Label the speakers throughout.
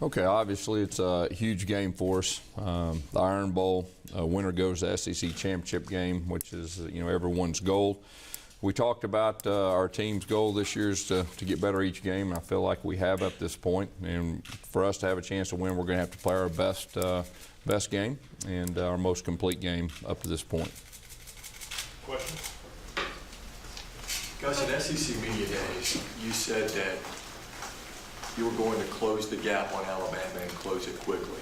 Speaker 1: Okay, obviously it's a huge game for us. The Iron Bowl, winner goes to the SEC championship game, which is everyone's goal. We talked about our team's goal this year is to get better each game. I feel like we have up this point, and for us to have a chance to win, we're going to have to play our best game and our most complete game up to this point.
Speaker 2: Questions?
Speaker 3: Gus, at SEC Media Days, you said that you were going to close the gap on Alabama and close it quickly.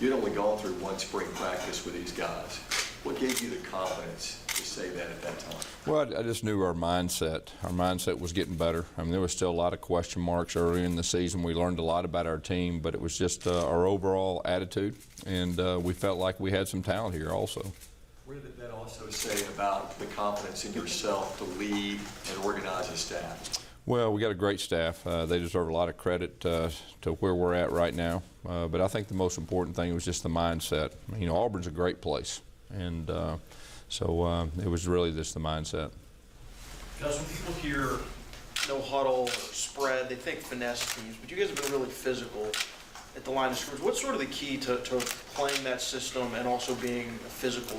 Speaker 3: You'd only gone through one spring practice with these guys. What gave you the confidence to say that at that time?
Speaker 1: Well, I just knew our mindset was getting better. I mean, there was still a lot of question marks early in the season. We learned a lot about our team, but it was just our overall attitude, and we felt like we had some talent here also.
Speaker 3: What did that also say about the confidence in yourself to lead and organize a staff?
Speaker 1: Well, we got a great staff. They deserve a lot of credit to where we're at right now. But I think the most important thing was just the mindset. You know, Auburn's a great place, and so it was really just the mindset.
Speaker 2: Gus, when people hear
Speaker 4: no huddle or spread, they think finesse teams, but you guys have been really physical at the line of scrimmage. What's sort of the key to playing that system and also being a physical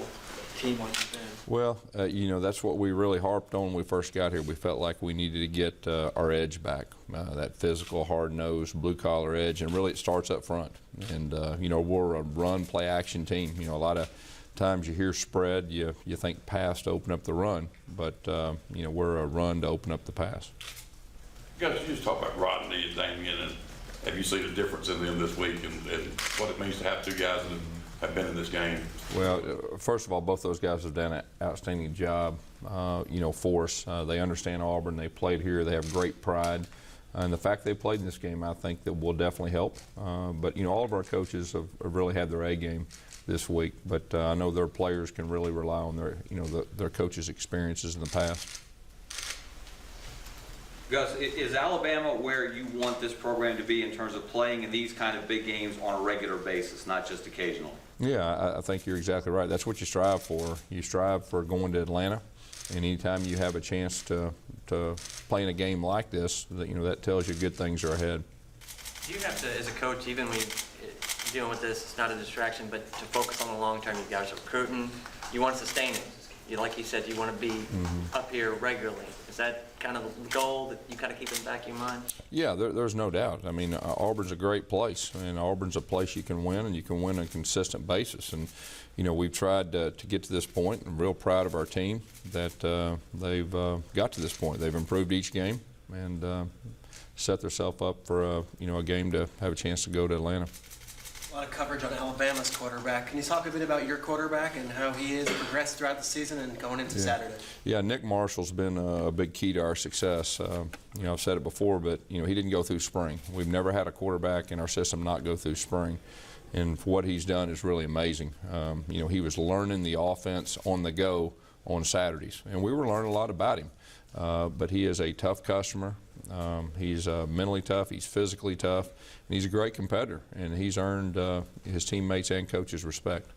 Speaker 4: team like you've been?
Speaker 1: Well, that's what we really harped on when we first got here. We felt like we needed to get our edge back, that physical, hard-nosed, blue-collar edge, and really it starts up front. And, we're a run, play-action team. You know, a lot of times you hear spread, you think pass to open up the run, but, we're a run to open up the pass.
Speaker 2: Gus, you just talk about Rodney and Damian, and have you seen a difference in them this week and what it means to have two guys that have been in this game?
Speaker 1: Well, first of all, both those guys have done an outstanding job, for us. They understand Auburn. They played here. They have great pride. And the fact they played in this game, I think that will definitely help. But, all of our coaches have really had their A game this week. But I know their players can really rely on their coaches' experiences in the past.
Speaker 5: Gus, is Alabama where you want this program to be in terms of playing in these kind of big games on a regular basis, not just occasionally?
Speaker 1: Yeah, I think you're exactly right. That's what you strive for. You strive for going to Atlanta, and anytime you have a chance to play in a game like this, that tells you good things are ahead.
Speaker 6: Do you have to, as a coach, even when you're dealing with this, it's not a distraction, but to focus on the long term? You guys are recruiting. You want to sustain it. Like you said, you want to be up here regularly. Is that kind of the goal that you kind of keep in the back of your mind? Yeah,
Speaker 1: there's no doubt. I mean, Auburn's a great place, and Auburn's a place you can win, and you can win on a consistent basis. And, we've tried to get to this point. I'm real proud of our team that they've got to this point. They've improved each game and set themselves up for a game to have a chance to go to Atlanta.
Speaker 7: A lot of coverage on Alabama's quarterback. Can you talk a bit about your quarterback and how he has progressed throughout the season and going into Saturday?
Speaker 1: Yeah, Nick Marshall's been a big key to our success. I've said it before, but he didn't go through spring. We've never had a quarterback in our system not go through spring, and what he's done is really amazing. He was learning the offense on the go on Saturdays, and we were learning a lot about him. But he is a tough customer. He's mentally tough. He's physically tough. And he's a great competitor, and he's earned his teammates and coaches' respect.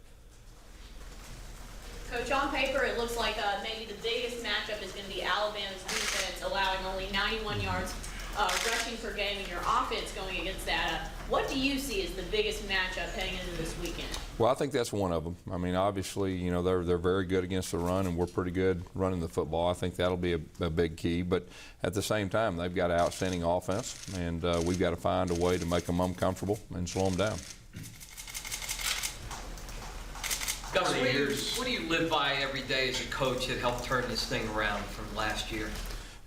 Speaker 8: Coach, on paper, it looks like maybe the biggest matchup is going to be Alabama's defense, allowing only 91 yards rushing per game, and your offense going against that. What do you see as the biggest matchup heading into this weekend? Well,
Speaker 1: I think that's one of them. I mean, obviously, they're very good against the run, and we're pretty good running the football. I think that'll be a big key. But at the same time, they've got an outstanding offense, and we've got to find a way to make them uncomfortable and slow them down.
Speaker 9: Gus, what do you live by every day as a coach that helped turn this thing around from last year?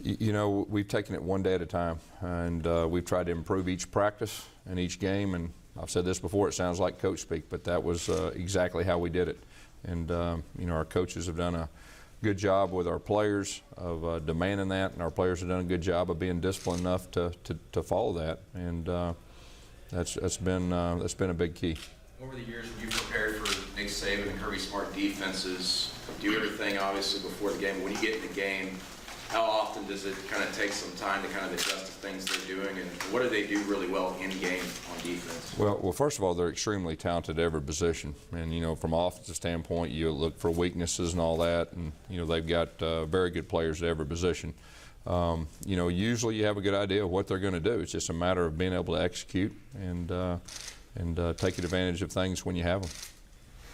Speaker 1: We've taken it one day at a time, and we've tried to improve each practice and each game. And I've said this before, it sounds like coach speak, but that was exactly how we did it. And, our coaches have done a good job with our players of demanding that, and our players have done a good job of being disciplined enough to follow that. And that's been a big key.
Speaker 10: Over the years, have you prepared for Nick Saban and Kirby Smart defenses? Do everything, obviously, before the game. When you get in the game, how often does it kind of take some time to kind of adjust to things they're doing, and what do they do really well in game on defense?
Speaker 1: Well, first of all, they're extremely talented at every position, and from an offensive standpoint, you look for weaknesses and all that, and they've got very good players at every position. You know, usually you have a good idea of what they're going to do. It's just a matter of being able to execute and taking advantage of things when you have them.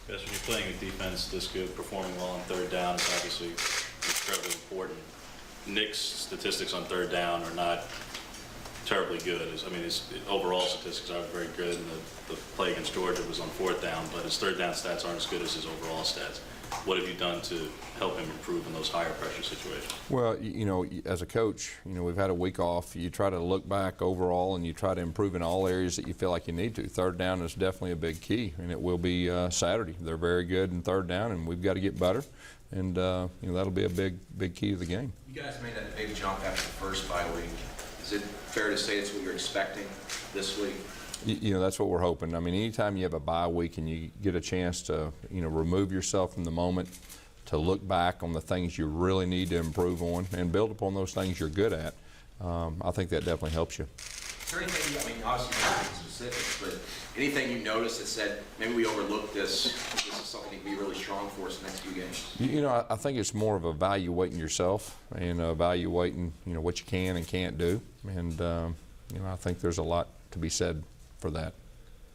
Speaker 11: Yes, when you're playing a defense this good, performing well on third down is obviously incredibly important. Nick's statistics on third down are not terribly good. I mean, his overall statistics aren't very good, and the play against Georgia was on fourth down, but his third down stats aren't as good as his overall stats. What have you done to help him improve in those higher pressure situations?
Speaker 1: Well, you know, as a coach, you know, we've had a week off. You try to look back overall and you try to improve in all areas that you feel like you need to. Third down is definitely a big key, and it will be Saturday. They're very good in third down, and we've got to get better, and you know, that'll be a big key to the game.
Speaker 10: You guys made that big jump after the first bye week. Is it fair to say it's what you're expecting this week?
Speaker 1: You know, that's what we're hoping. I mean, anytime you have a bye week and you get a chance to, you know, remove yourself from the moment, to look back on the things you really need to improve on and build upon those things you're good at, I think that definitely helps you.
Speaker 10: Is there anything, I mean, obviously not specifics, but anything you noticed that said, maybe we overlooked this is something that can be really strong for us the next few games?
Speaker 1: You know, I think it's more of evaluating yourself and evaluating, you know, what you can and can't do. And, you know, I think there's a lot to be said for that.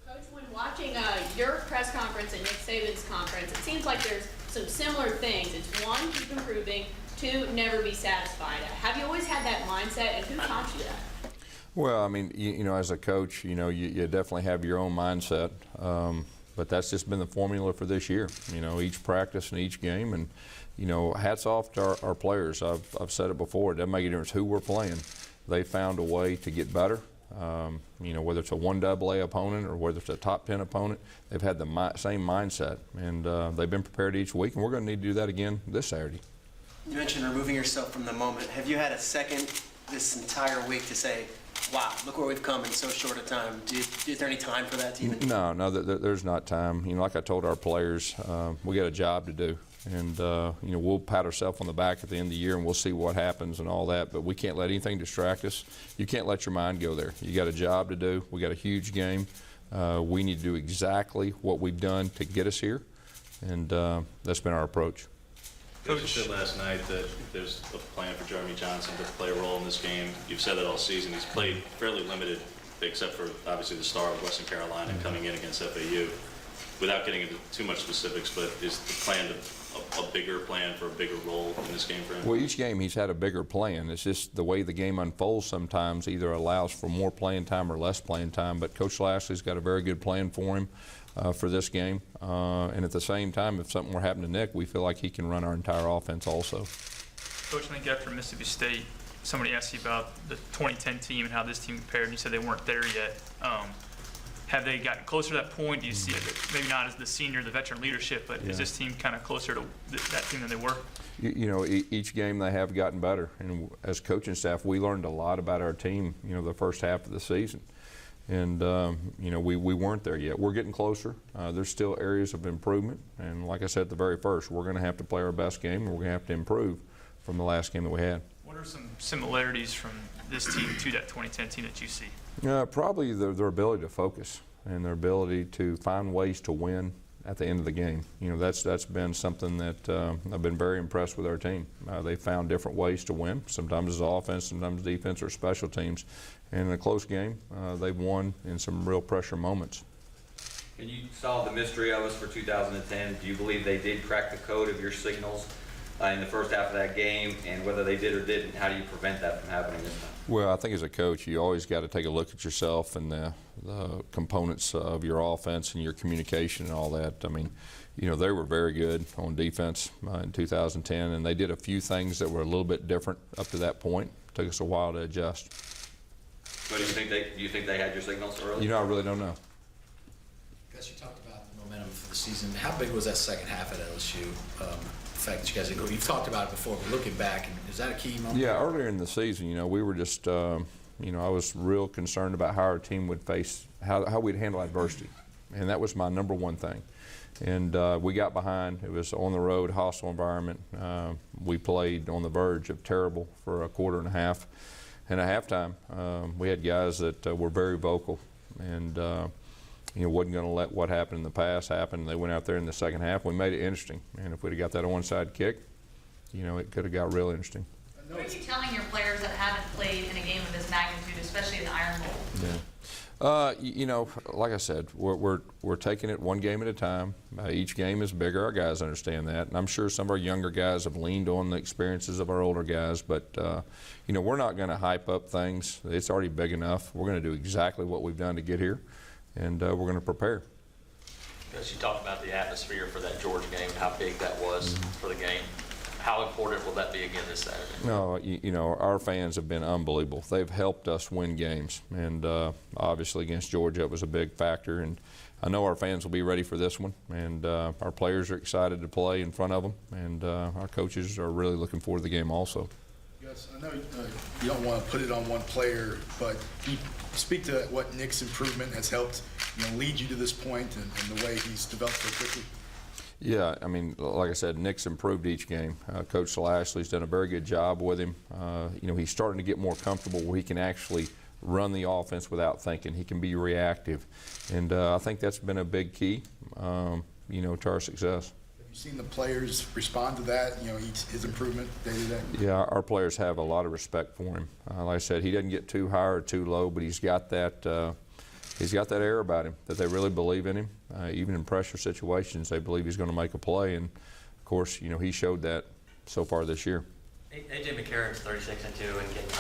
Speaker 8: Coach, when watching your press conference and Nick Saban's conference, it seems like there's some similar things. It's one, keep improving, two, never be satisfied. Have you always had that mindset, and who taught you that?
Speaker 1: Well, I mean, you know, as a coach, you know, you definitely have your own mindset, but that's just been the formula for this year. You know, each practice and each game, and you know, hats off to our players. I've said it before. It doesn't make a difference who we're playing. They found a way to get better. You know, whether it's a 1AA opponent or whether it's a top 10 opponent, they've had the same mindset, and they've been prepared each week, and we're going to need to do that again this Saturday.
Speaker 7: You mentioned removing yourself from the moment. Have you had a second this entire week to say, wow, look where we've come in so short a time? Is there any time for that to even?
Speaker 1: No, there's not time. You know, like I told our players, we got a job to do. And, you know, we'll pat ourselves on the back at the end of the year and we'll see what happens and all that. But we can't let anything distract us. You can't let your mind go there. You got a job to do. We got a huge game. We need to do exactly what we've done to get us here. And that's been our approach.
Speaker 11: Coach, you said last night that there's a plan for Jeremy Johnson to play a role in this game. You've said that all season. He's played fairly limited, except for obviously the star of Western Carolina coming in against FAU. Without getting into too much specifics, but is the plan a bigger plan for a bigger role in this game for him?
Speaker 1: Well, each game he's had a bigger plan. It's just the way the game unfolds sometimes either allows for more playing time or less playing time. But Coach Lashley's got a very good plan for him for this game. And at the same time, if something were happening to Nick, we feel like he can run our entire offense also.
Speaker 12: Coach, I think after Mississippi State, somebody asked you about the 2010 team and how this team compared, and you said they weren't there yet. Have they gotten closer to that point? Do you see it, maybe not as the senior, the veteran leadership, but is this team kind of closer to that team than they were?
Speaker 1: You know, each game they have gotten better. And as coaching staff, we learned a lot about our team, you know, the first half of the season. And, you know, we weren't there yet. We're getting closer. There's still areas of improvement. And like I said at the very first, we're going to have to play our best game, and we're going to have to improve from the last game that we had.
Speaker 12: What are some similarities from this team to that 2010 team that you see?
Speaker 1: Probably their ability to focus and their ability to find ways to win at the end of the game. You know, that's been something that I've been very impressed with our team. They found different ways to win. Sometimes it's offense, sometimes defense or special teams. And in a close game, they've won in some real pressure moments.
Speaker 5: Can you solve the mystery of us for 2010? Do you believe they did crack the code of your signals in the first half of that game, and whether they did or didn't, how do you prevent that from happening this time?
Speaker 1: Well, I think as a coach, you always got to take a look at yourself and the components of your offense and your communication and all that. I mean, you know, they were very good on defense in 2010, and they did a few things that were a little bit different up to that point. It took us a while to adjust.
Speaker 5: But do you think they had your signals early?
Speaker 1: You know, I really don't know.
Speaker 13: Gus, you talked about the momentum for the season. How big was that second half at LSU? The fact that you guys didn't go, you've talked about it before, but looking back, is that a key moment?
Speaker 1: Yeah, earlier in the season, you know, we were just, you know, I was real concerned about how our team would face, how we'd handle adversity. And that was my number one thing. And we got behind. It was on the road, hostile environment. We played on the verge of terrible for a quarter and a half. And at halftime, we had guys that were very vocal and, you know, wasn't going to let what happened in the past happen. They went out there in the second half. We made it interesting. And if we'd have got that onside kick, you know, it could have got real interesting.
Speaker 14: What are you telling your players that haven't played in a game of this magnitude, especially in the Iron Bowl?
Speaker 1: You know, like I said, we're taking it one game at a time. Each game is bigger. Our guys understand that, and I'm sure some of our younger guys have leaned on the experiences of our older guys. But you know, we're not going to hype up things. It's already big enough. We're going to do exactly what we've done to get here, and we're going to prepare.
Speaker 15: As you talked about the atmosphere for that Georgia game, how big that was for the game. How important will that be again this Saturday?
Speaker 1: No, you know, our fans have been unbelievable. They've helped us win games, and obviously against Georgia it was a big factor. And I know our fans will be ready for this one, and our players are excited to play in front of them, and our coaches are really looking forward to the game also.
Speaker 16: Gus, I know you don't want to put it on one player, but can you speak to what Nick's improvement has helped, you know, lead you to this point, and the way he's developed so quickly?
Speaker 1: Yeah, I mean, like I said, Nick's improved each game. Coach Lashley's done a very good job with him. You know, he's starting to get more comfortable where he can actually run the offense without thinking. He can be reactive, and I think that's been a big key, you know, to our success.
Speaker 16: Have you seen the players respond to that, you know, his improvement day to day?
Speaker 1: Yeah, our players have a lot of respect for him. Like I said, he doesn't get too high or too low, but he's got that air about him that they really believe in him. Even in pressure situations, they believe he's going to make a play, and of course, you know, he showed that so far this year.
Speaker 6: A.J. McCarron's 36-2 and getting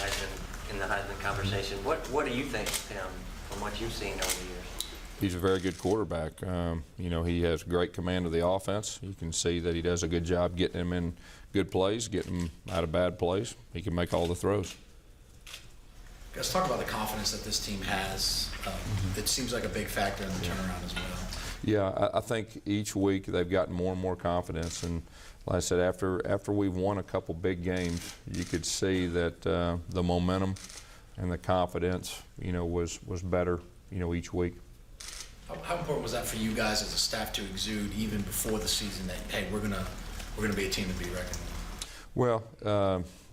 Speaker 6: in the Heisman conversation. What do you think of him from what you've seen over the years?
Speaker 1: He's a very good quarterback. You know, he has great command of the offense. You can see that he does a good job getting him in good plays, getting him out of bad plays. He can make all the throws.
Speaker 13: Let's talk about the confidence that this team has. It seems like a big factor in the turnaround as well.
Speaker 1: Yeah, I think each week they've gotten more and more confidence. And like I said, after we've won a couple big games, you could see that the momentum and the confidence, you know, was better, you know, each week.
Speaker 13: How important was that for you guys as a staff to exude even before the season that, hey, we're gonna be a team to be reckoned with?
Speaker 1: Well,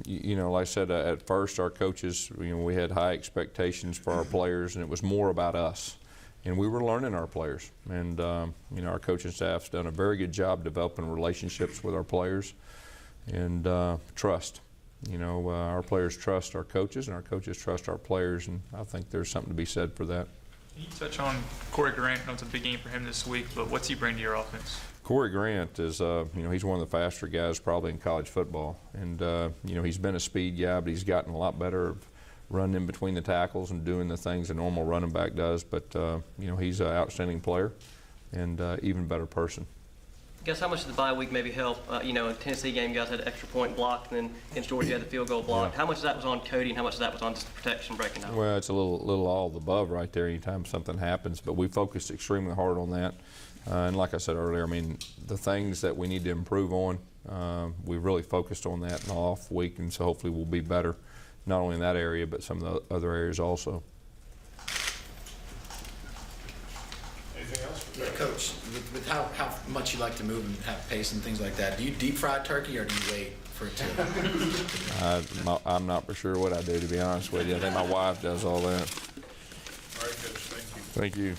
Speaker 1: you know, like I said, at first our coaches, you know, we had high expectations for our players, and it was more about us. And we were learning our players. And, you know, our coaching staff's done a very good job developing relationships with our players and trust. You know, our players trust our coaches, and our coaches trust our players, and I think there's something to be said for that.
Speaker 12: Can you touch on Corey Grant? I know it's a big game for him this week, but what's he bring to your offense?
Speaker 1: Corey Grant is, you know, he's one of the faster guys probably in college football. And, you know, he's been a speed guy, but he's gotten a lot better of running in between the tackles and doing the things a normal running back does. But, you know, he's an outstanding player and even better person.
Speaker 6: Guess how much did the bye week maybe help? You know, in Tennessee game, you guys had an extra point blocked, and then against Georgia, you had the field goal blocked.
Speaker 1: Yeah.
Speaker 6: How much of that was on Cody, and how much of that was on just the protection breaking out?
Speaker 1: Well, it's a little all of the above right there anytime something happens. But we focused extremely hard on that. And like I said earlier, I mean, the things that we need to improve on, we've really focused on that in the off week, and so hopefully we'll be better, not only in that area, but some of the other areas also.
Speaker 13: Anything else? Yeah, Coach, with how much you like to move and have pace and things like that, do you deep fry turkey or do you wait for it to?
Speaker 1: I'm not for sure what I do, to be honest with you. I think my wife does all that.
Speaker 16: All right, Coach, thank you.
Speaker 1: Thank you.